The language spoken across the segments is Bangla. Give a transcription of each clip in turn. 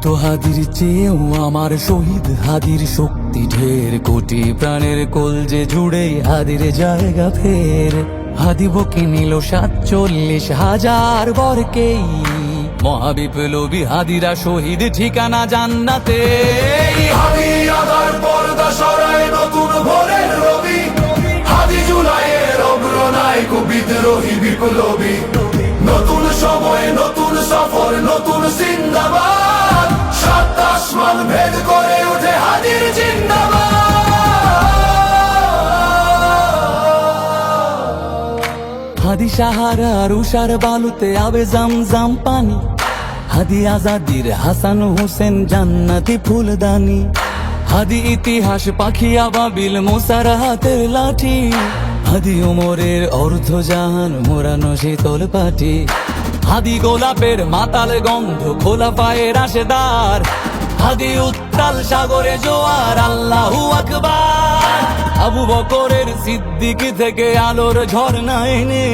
শত হাদির চেয়েও আমার শহীদ হাদির শক্তি ঢের, কোটি প্রাণের কলজে জুড়ে হাদির জায়গা ফের। হাদি বকে নিল ৪৭,০০০ বরকেই, মহাবিপ্লবী হাদিরা শহীদ ঠিকানা জান্নাতে। হাদি আদার পর্দা সরায় নতুন ভোরের রবি, হাদি জুলাইয়ের অগ্রনায়ক বিদ্রোহী বিপ্লবী। নতুন সময় নতুন সফর নতুন জিন্দাবাদ, সাত আসমান ভেদ করে ওঠে হাদির জিন্দাবাদ। হাদি সাহারার উষার বালুতে আবে জামজাম পানি, হাদি আজাদির হাসান হোসেন জান্নাতি ফুলদানি। হাদি ইতিহাস পাখি আবাবিল মোসার হাতের লাঠি, হাদি ওমরের অর্ধজাহান মোরানো শীতল পাটি। হাদি গোলাপের মাতাল গন্ধ খোলা পায়ের আশেদার, হাদি উত্তাল সাগরে জোয়ার আল্লাহু আকবার। আবু বকরের সিদ্দিক থেকে আলোর ঝর্ণা এনে,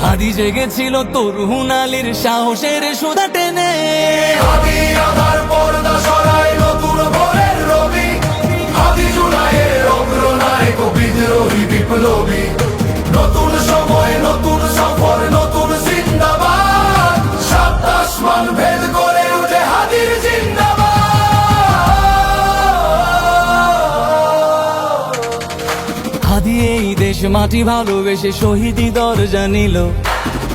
হাদি জেগেছিল তরুণ আলীর সাহসের সুধা টেনে। হাদি আদার পর্দা সরায় নতুন ভোরের রবি, হাদি জুলাইয়ের অগ্রনায়ক বিদ্রোহী বিপ্লবী। নতুন সময় নতুন সফর নতুন জিন্দাবাদ, সাত আসমান ভেদ করে উঠে হাদির জিন্দাবাদ। হাদি এই দেশ মাটি ভালোবেসে শহীদি দরজা নিল,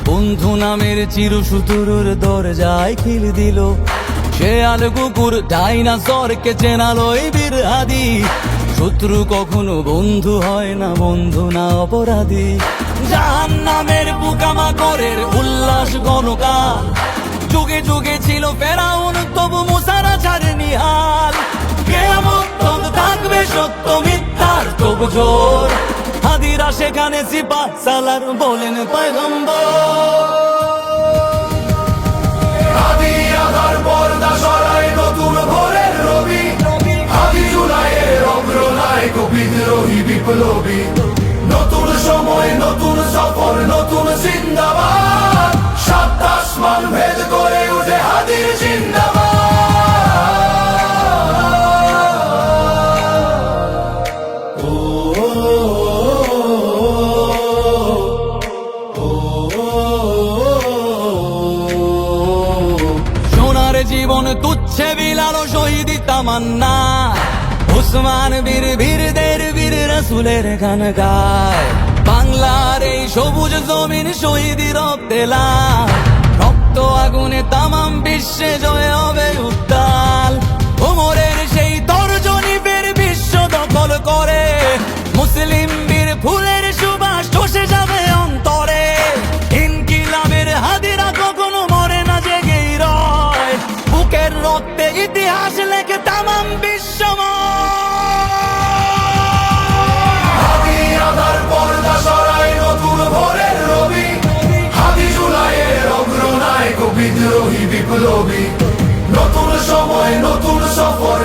বন্ধু নামের চিরসুতুরুর দরজায় খিল দিল। শেয়াল কুকুর ডাইনাসরকে চেনালো এই বীর হাদি, শত্রু কখনো বন্ধু হয় না, বন্ধু না অপরাধী। জাহান্নামের পোকামাকড়ের উল্লাস গণকাল, যুগে যুগে ছিল ফেরাউন তবু মুসারা ছাড়েনি হাল। কিয়ামত তক থাকবে সত্য মিথ্যার তোপ জোর, হাদিরা সেখানে সিপাহ সালার বলেন পয়গম্বর। হাদি আদার পর্দা সরায় নতুন ভোরের রবি, হাদি জুলাইয়ের অগ্রনায়ক বিদ্রোহী বিপ্লবী। নতুন সময় নতুন সফর নতুন জিন্দাবাদ, সাত আসমান ভেদ করে উঠে হাদির জিন্দাবাদ। সোনার জীবন তুচ্ছে বিলালো শহীদি তামান্না, উসমান বীর বীরদের বীর রাসূলের গান গায়। বাংলার এই সবুজ জমিন শহীদি রক্তে লাল, রক্ত আগুনে তামাম বিশ্বে জয় হবে উত্তাল। ওমরের সেই তর্জনী বীর বিশ্ব দখল করে, মুসলিম বীর ফুলের সুবাস চষে যাবে অন্তরে। ইনকিলাবের হাদিরা কখনো মরে না, জেগেই রয়, বুকের রক্তে ইতিহাস লেখে তামাম হাদি আদার পর্দা সরায় নতুন ভোরের রবি, হাদি জুলাইয়ের অগ্রনায়ক বিদ্রোহী বিপ্লবী। নতুন সময় নতুন সফর